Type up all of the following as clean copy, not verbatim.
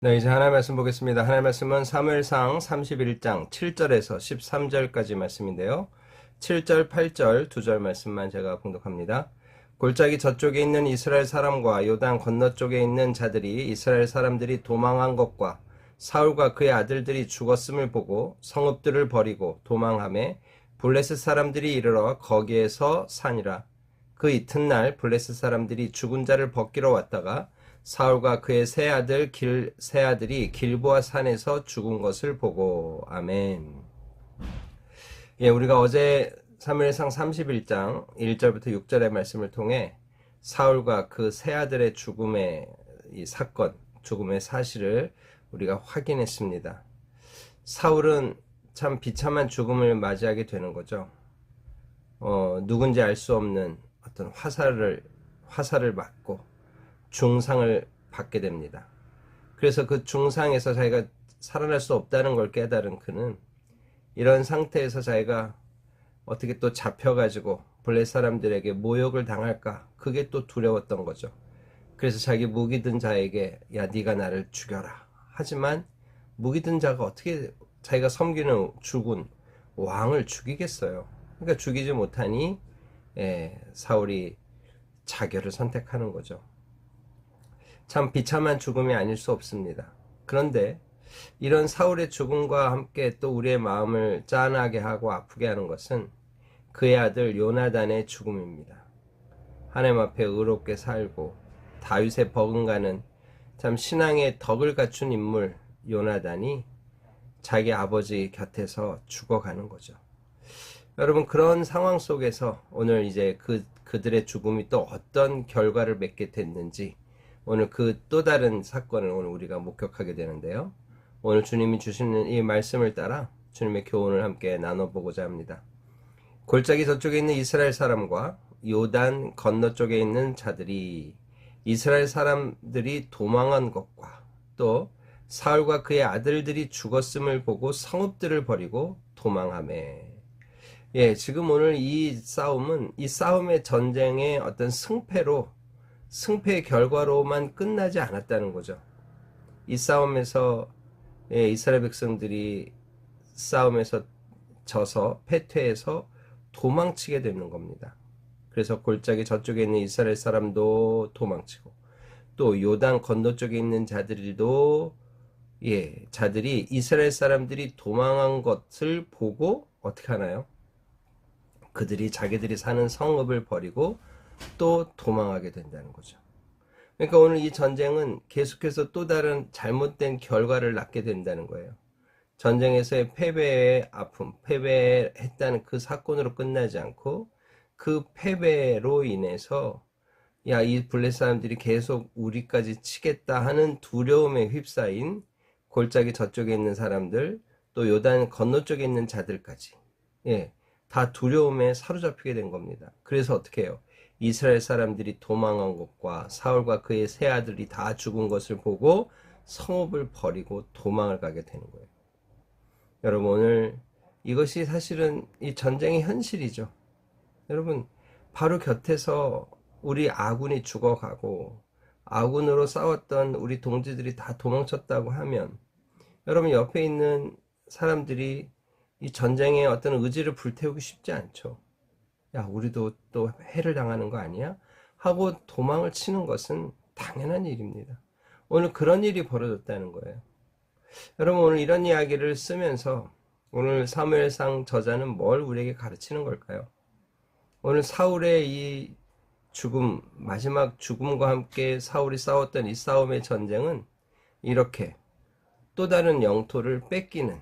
네, 이제 하나님 말씀 보겠습니다. 하나님 말씀은 사무엘상 31장 7절에서 13절까지 말씀인데요. 7절, 8절 두 절 말씀만 제가 봉독합니다. 골짜기 저쪽에 있는 이스라엘 사람과 요단 건너쪽에 있는 자들이 이스라엘 사람들이 도망한 것과 사울과 그의 아들들이 죽었음을 보고 성읍들을 버리고 도망하매 블레셋 사람들이 이르러 거기에서 사니라. 그 이튿날 블레셋 사람들이 죽은 자를 벗기러 왔다가 사울과 그의 세 아들이 길보아 산에서 죽은 것을 보고. 아멘. 예, 우리가 어제 사무엘상 31장 1절부터 6절의 말씀을 통해 사울과 그 세 아들의 죽음의 이 사건, 죽음의 사실을 우리가 확인했습니다. 사울은 참 비참한 죽음을 맞이하게 되는 거죠. 누군지 알 수 없는 어떤 화살을 맞고 중상을 받게 됩니다. 그래서 그 중상에서 자기가 살아날 수 없다는 걸 깨달은 그는 이런 상태에서 자기가 어떻게 또 잡혀가지고 블레 사람들에게 모욕을 당할까, 그게 또 두려웠던 거죠. 그래서 자기 무기 든 자에게 야, 네가 나를 죽여라. 하지만 무기 든 자가 어떻게 자기가 섬기는 죽은 왕을 죽이겠어요. 그러니까 죽이지 못하니 사울이 자결을 선택하는 거죠. 참 비참한 죽음이 아닐 수 없습니다. 그런데 이런 사울의 죽음과 함께 또 우리의 마음을 짠하게 하고 아프게 하는 것은 그의 아들 요나단의 죽음입니다. 하나님 앞에 의롭게 살고 다윗의 버금가는 참 신앙의 덕을 갖춘 인물 요나단이 자기 아버지 곁에서 죽어가는 거죠. 여러분, 그런 상황 속에서 오늘 이제 그들의 죽음이 또 어떤 결과를 맺게 됐는지, 오늘 그 또 다른 사건을 오늘 우리가 목격하게 되는데요. 오늘 주님이 주시는 이 말씀을 따라 주님의 교훈을 함께 나눠보고자 합니다. 골짜기 저쪽에 있는 이스라엘 사람과 요단 건너쪽에 있는 자들이 이스라엘 사람들이 도망한 것과 또 사울과 그의 아들들이 죽었음을 보고 성읍들을 버리고 도망하매. 예, 지금 오늘 이 싸움은 이 싸움의 전쟁의 어떤 승패의 결과로만 끝나지 않았다는 거죠. 이 싸움에서 이스라엘 백성들이 싸움에서 져서 패퇴해서 도망치게 되는 겁니다. 그래서 골짜기 저쪽에 있는 이스라엘 사람도 도망치고 또 요단 건너쪽에 있는 자들이 이스라엘 사람들이 도망한 것을 보고 어떻게 하나요? 그들이 자기들이 사는 성읍을 버리고 또 도망하게 된다는 거죠. 그러니까 오늘 이 전쟁은 계속해서 또 다른 잘못된 결과를 낳게 된다는 거예요. 전쟁에서의 패배의 아픔, 패배했다는 그 사건으로 끝나지 않고 그 패배로 인해서 야, 이 블레 사람들이 계속 우리까지 치겠다 하는 두려움에 휩싸인 골짜기 저쪽에 있는 사람들, 또 요단 건너쪽에 있는 자들까지 다 두려움에 사로잡히게 된 겁니다. 그래서 어떻게 해요? 이스라엘 사람들이 도망한 것과 사울과 그의 세 아들이 다 죽은 것을 보고 성읍을 버리고 도망을 가게 되는 거예요. 여러분, 오늘 이것이 사실은 이 전쟁의 현실이죠. 여러분, 바로 곁에서 우리 아군이 죽어가고 아군으로 싸웠던 우리 동지들이 다 도망쳤다고 하면 여러분, 옆에 있는 사람들이 이 전쟁의 어떤 의지를 불태우기 쉽지 않죠. 야, 우리도 또 해를 당하는 거 아니야? 하고 도망을 치는 것은 당연한 일입니다. 오늘 그런 일이 벌어졌다는 거예요. 여러분, 오늘 이런 이야기를 쓰면서 오늘 사무엘상 저자는 뭘 우리에게 가르치는 걸까요? 오늘 사울의 이 죽음, 마지막 죽음과 함께 사울이 싸웠던 이 싸움의 전쟁은 이렇게 또 다른 영토를 뺏기는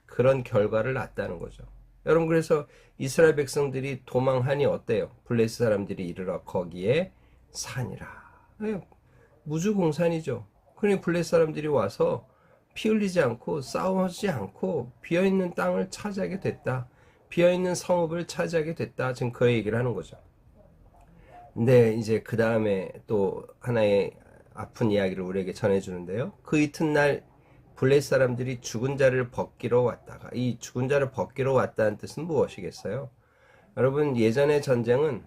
그런 결과를 낳았다는 거죠. 여러분, 그래서 이스라엘 백성들이 도망하니 어때요? 블레셋 사람들이 이르러 거기에 산이라. 무주공산이죠. 그러니 블레셋 사람들이 와서 피 흘리지 않고 싸우지 않고 비어있는 땅을 차지하게 됐다. 비어있는 성읍을 차지하게 됐다. 지금 그 얘기를 하는 거죠. 근데 이제 그 다음에 또 하나의 아픈 이야기를 우리에게 전해주는데요. 그 이튿날 블레셋 사람들이 죽은 자를 벗기러 왔다가, 이 죽은 자를 벗기러 왔다는 뜻은 무엇이겠어요? 여러분, 예전의 전쟁은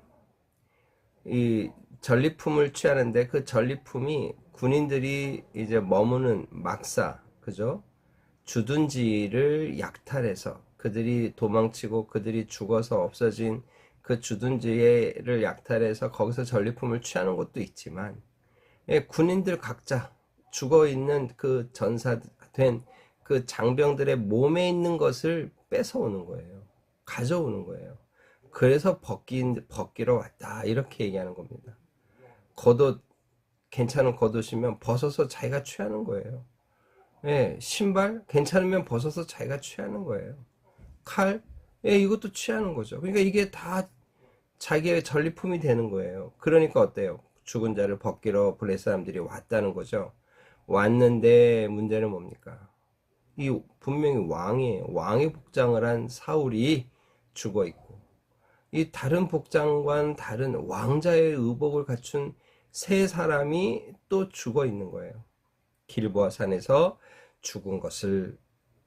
이 전리품을 취하는데 그 전리품이 군인들이 이제 머무는 막사, 그죠? 주둔지를 약탈해서 그들이 도망치고 그들이 죽어서 없어진 그 주둔지를 약탈해서 거기서 전리품을 취하는 것도 있지만, 예, 군인들 각자 죽어 있는 그 전사된 그 장병들의 몸에 있는 것을 뺏어오는 거예요. 가져오는 거예요. 그래서 벗기러 왔다. 이렇게 얘기하는 겁니다. 겉옷, 괜찮은 겉옷이면 벗어서 자기가 취하는 거예요. 예, 신발 괜찮으면 벗어서 자기가 취하는 거예요. 칼, 예, 이것도 취하는 거죠. 그러니까 이게 다 자기의 전리품이 되는 거예요. 그러니까 어때요? 죽은 자를 벗기러 블레 사람들이 왔다는 거죠. 왔는데 문제는 뭡니까? 이 분명히 왕이에요. 왕의 복장을 한 사울이 죽어 있고, 이 다른 복장과는 다른 왕자의 의복을 갖춘 세 사람이 또 죽어 있는 거예요. 길보아 산에서 죽은 것을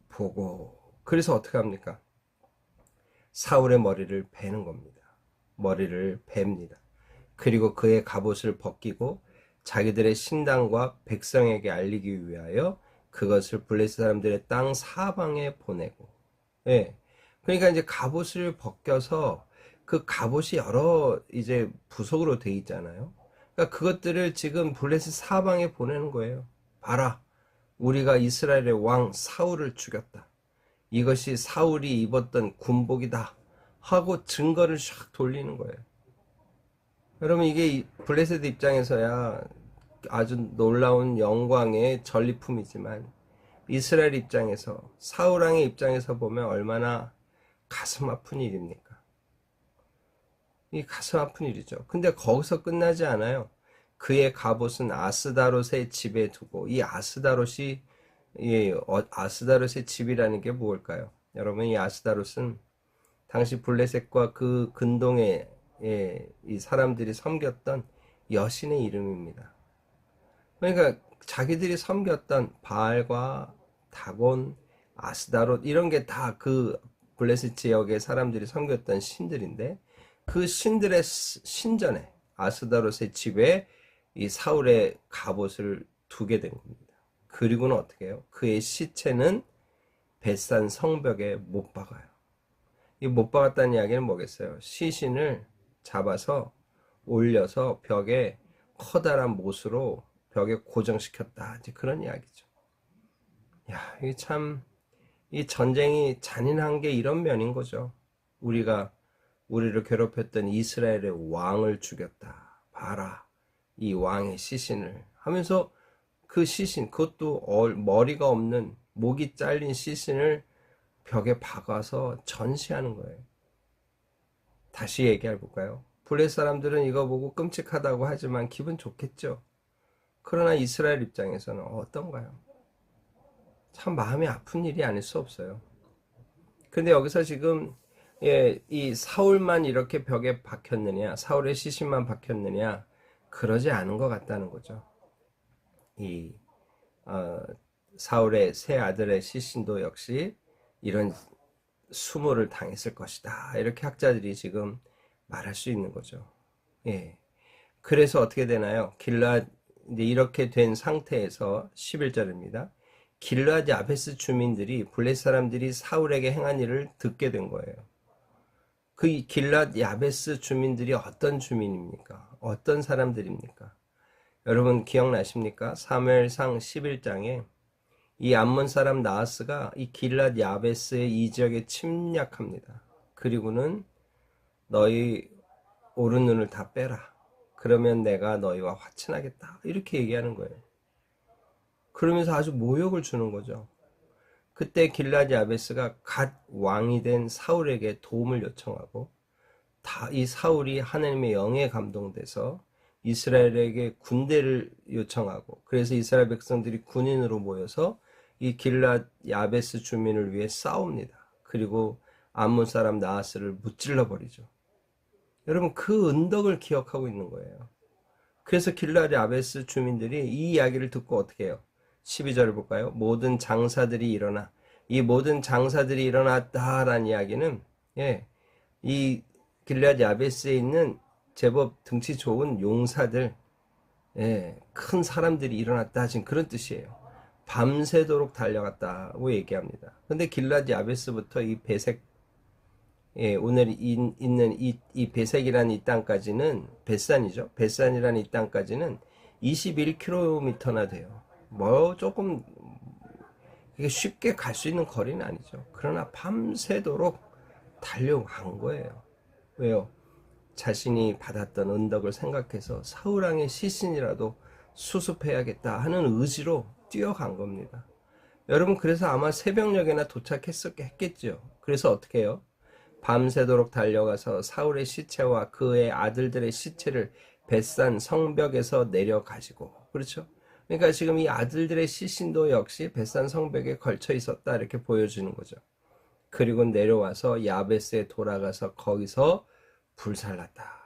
보고, 그래서 어떻게 합니까? 사울의 머리를 베는 겁니다. 머리를 베입니다. 그리고 그의 갑옷을 벗기고 자기들의 신당과 백성에게 알리기 위하여 그것을 블레셋 사람들의 땅 사방에 보내고, 예. 그러니까 이제 갑옷을 벗겨서 그 갑옷이 여러 이제 부속으로 돼 있잖아요. 그러니까 그것들을 지금 블레셋 사방에 보내는 거예요. 봐라, 우리가 이스라엘의 왕 사울을 죽였다. 이것이 사울이 입었던 군복이다 하고 증거를 샥 돌리는 거예요. 여러분, 이게 블레셋 입장에서야 아주 놀라운 영광의 전리품이지만, 이스라엘 입장에서, 사울 왕의 입장에서 보면 얼마나 가슴 아픈 일입니까? 이 가슴 아픈 일이죠. 근데 거기서 끝나지 않아요. 그의 갑옷은 아스다롯의 집에 두고, 이 아스다롯이, 아스다롯의 집이라는 게 뭘까요? 여러분, 이 아스다롯은 당시 블레셋과 그 근동에, 이 사람들이 섬겼던 여신의 이름입니다. 그러니까 자기들이 섬겼던 바알과 다곤, 아스다롯 이런 게 다 그 블레셋 지역의 사람들이 섬겼던 신들인데, 그 신들의 신전에 아스다롯의 집에 이 사울의 갑옷을 두게 된 겁니다. 그리고는 어떻게 해요? 그의 시체는 벳산 성벽에 못 박아요. 이 못 박았다는 이야기는 뭐겠어요? 시신을 잡아서 올려서 벽에 커다란 못으로 벽에 고정시켰다. 이제 그런 이야기죠. 야, 이게 참, 이 전쟁이 잔인한 게 이런 면인 거죠. 우리를 괴롭혔던 이스라엘의 왕을 죽였다. 봐라, 이 왕의 시신을 하면서 그 시신, 그것도 머리가 없는 목이 잘린 시신을 벽에 박아서 전시하는 거예요. 다시 얘기해 볼까요? 블레셋 사람들은 이거 보고 끔찍하다고 하지만 기분 좋겠죠. 그러나 이스라엘 입장에서는 어떤가요? 참 마음이 아픈 일이 아닐 수 없어요. 근데 여기서 지금 이 사울만 이렇게 벽에 박혔느냐, 사울의 시신만 박혔느냐, 그러지 않은 것 같다는 거죠. 이 사울의 세 아들의 시신도 역시 이런 수모를 당했을 것이다. 이렇게 학자들이 지금 말할 수 있는 거죠. 예. 그래서 어떻게 되나요? 길앗, 이제 이렇게 된 상태에서 11절입니다. 길앗 야베스 주민들이 블레셋 사람들이 사울에게 행한 일을 듣게 된 거예요. 그 길앗 야베스 주민들이 어떤 주민입니까? 어떤 사람들입니까? 여러분 기억나십니까? 사무엘상 11장에 이 암몬 사람 나하스가 이 길앗 야베스의 이 지역에 침략합니다. 그리고는 너희 오른 눈을 다 빼라. 그러면 내가 너희와 화친하겠다. 이렇게 얘기하는 거예요. 그러면서 아주 모욕을 주는 거죠. 그때 길앗 야베스가 갓 왕이 된 사울에게 도움을 요청하고, 이 사울이 하나님의 영에 감동돼서 이스라엘에게 군대를 요청하고, 그래서 이스라엘 백성들이 군인으로 모여서 이 길앗 야베스 주민을 위해 싸웁니다. 그리고 암몬 사람 나하스를 무찔러 버리죠. 여러분, 그 은덕을 기억하고 있는 거예요. 그래서 길앗 야베스 주민들이 이 이야기를 듣고 어떻게 해요? 12절을 볼까요? 모든 장사들이 일어나, 이 모든 장사들이 일어났다라는 이야기는, 이 길앗 야베스에 있는 제법 등치 좋은 용사들, 예, 큰 사람들이 일어났다 지금 그런 뜻이에요. 밤새도록 달려갔다고 얘기합니다. 근데 길랏 야베스부터 이 베색, 예, 오늘 있는 이 베색이라는 이 땅까지는 벳산이죠. 벳산이라는 이 땅까지는 21km나 돼요. 뭐 조금 이게 쉽게 갈 수 있는 거리는 아니죠. 그러나 밤새도록 달려간 거예요. 왜요? 자신이 받았던 은덕을 생각해서 사울왕의 시신이라도 수습해야겠다 하는 의지로 뛰어간 겁니다. 여러분, 그래서 아마 새벽녘에나 도착했겠죠. 그래서 어떻게 해요? 밤새도록 달려가서 사울의 시체와 그의 아들들의 시체를 벳산 성벽에서 내려가지고, 그렇죠? 그러니까 지금 이 아들들의 시신도 역시 벳산 성벽에 걸쳐 있었다 이렇게 보여주는 거죠. 그리고 내려와서 야베스에 돌아가서 거기서 불살랐다.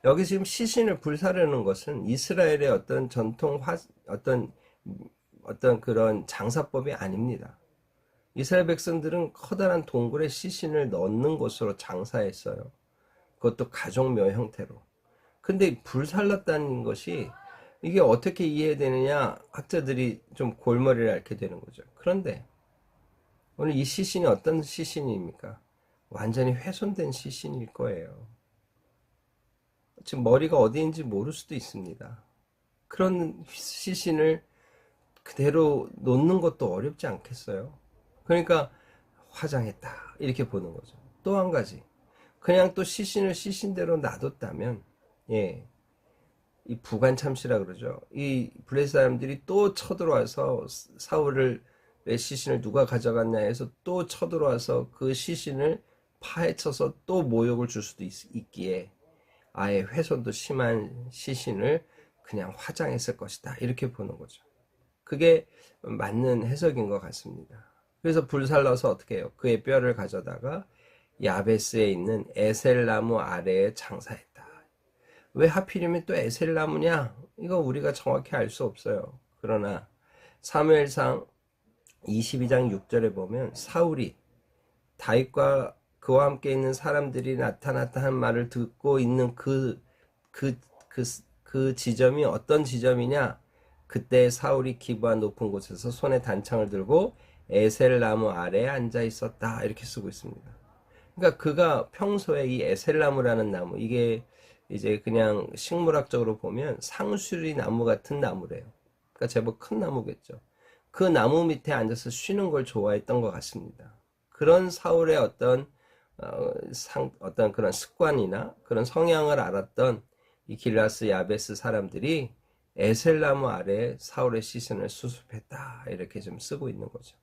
여기 지금 시신을 불사르는 것은 이스라엘의 어떤 전통 어떤 그런 장사법이 아닙니다. 이스라엘 백성들은 커다란 동굴에 시신을 넣는 것으로 장사했어요. 그것도 가족묘 형태로. 근데 불살랐다는 것이 이게 어떻게 이해되느냐, 학자들이 좀 골머리를 앓게 되는 거죠. 그런데 오늘 이 시신이 어떤 시신입니까? 완전히 훼손된 시신일 거예요. 지금 머리가 어디인지 모를 수도 있습니다. 그런 시신을 그대로 놓는 것도 어렵지 않겠어요? 그러니까 화장했다 이렇게 보는 거죠. 또 한 가지, 그냥 또 시신을 시신대로 놔뒀다면, 예, 이 부관참시라 그러죠. 이 블레셋 사람들이 또 쳐들어와서 사울의 시신을 누가 가져갔냐 해서 또 쳐들어와서 그 시신을 파헤쳐서 또 모욕을 줄 수도 있기에 아예 훼손도 심한 시신을 그냥 화장했을 것이다 이렇게 보는 거죠. 그게 맞는 해석인 것 같습니다. 그래서 불살라서 어떻게 해요? 그의 뼈를 가져다가 야베스에 있는 에셀나무 아래에 장사했다. 왜 하필이면 또 에셀나무냐? 이거 우리가 정확히 알 수 없어요. 그러나 사무엘상 22장 6절에 보면 사울이 다윗과 그와 함께 있는 사람들이 나타났다 한 말을 듣고 있는 그 지점이 어떤 지점이냐? 그때 사울이 기브아 높은 곳에서 손에 단창을 들고 에셀나무 아래에 앉아 있었다 이렇게 쓰고 있습니다. 그러니까 그가 평소에 이 에셀나무라는 나무, 이게 이제 그냥 식물학적으로 보면 상수리 나무 같은 나무래요. 그러니까 제법 큰 나무겠죠. 그 나무 밑에 앉아서 쉬는 걸 좋아했던 것 같습니다. 그런 사울의 어떤 그런 습관이나 그런 성향을 알았던 이 길라스 야베스 사람들이 에셀나무 아래에 사울의 시신을 수습했다 이렇게 좀 쓰고 있는 거죠.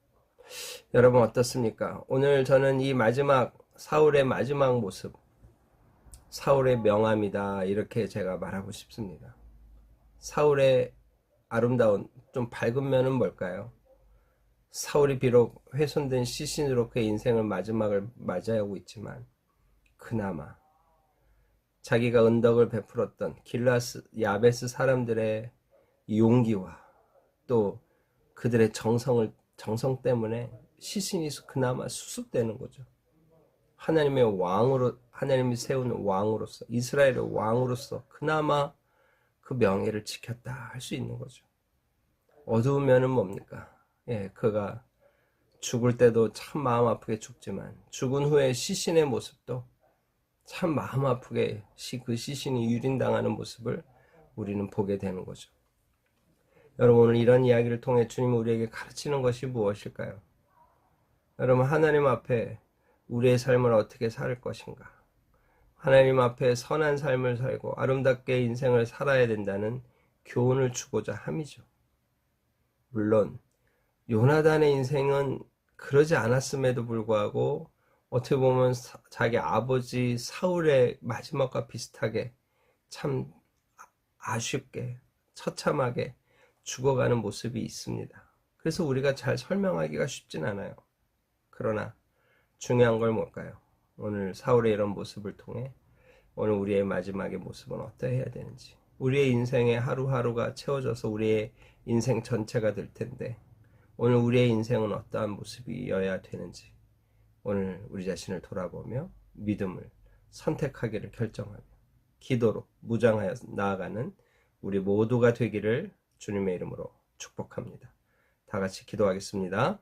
여러분 어떻습니까? 오늘 저는 이 사울의 마지막 모습, 사울의 명암이다 이렇게 제가 말하고 싶습니다. 사울의 아름다운 좀 밝은 면은 뭘까요? 사울이 비록 훼손된 시신으로 그의 인생을 마지막을 맞이하고 있지만 그나마 자기가 은덕을 베풀었던 야베스 사람들의 용기와 또 그들의 정성 때문에 시신이 그나마 수습되는 거죠. 하나님이 세운 왕으로서, 이스라엘의 왕으로서 그나마 그 명예를 지켰다 할 수 있는 거죠. 어두운 면은 뭡니까? 예, 그가 죽을 때도 참 마음 아프게 죽지만 죽은 후에 시신의 모습도 참 마음 아프게 그 시신이 유린당하는 모습을 우리는 보게 되는 거죠. 여러분 오늘 이런 이야기를 통해 주님이 우리에게 가르치는 것이 무엇일까요? 여러분 하나님 앞에 우리의 삶을 어떻게 살 것인가? 하나님 앞에 선한 삶을 살고 아름답게 인생을 살아야 된다는 교훈을 주고자 함이죠. 물론 요나단의 인생은 그러지 않았음에도 불구하고 어떻게 보면 자기 아버지 사울의 마지막과 비슷하게 참 아쉽게 처참하게 죽어가는 모습이 있습니다. 그래서 우리가 잘 설명하기가 쉽진 않아요. 그러나 중요한 걸 뭘까요? 오늘 사울의 이런 모습을 통해 오늘 우리의 마지막의 모습은 어떠해야 되는지, 우리의 인생의 하루하루가 채워져서 우리의 인생 전체가 될 텐데 오늘 우리의 인생은 어떠한 모습이어야 되는지 오늘 우리 자신을 돌아보며 믿음을 선택하기를 결정하며 기도로 무장하여 나아가는 우리 모두가 되기를 주님의 이름으로 축복합니다. 다 같이 기도하겠습니다.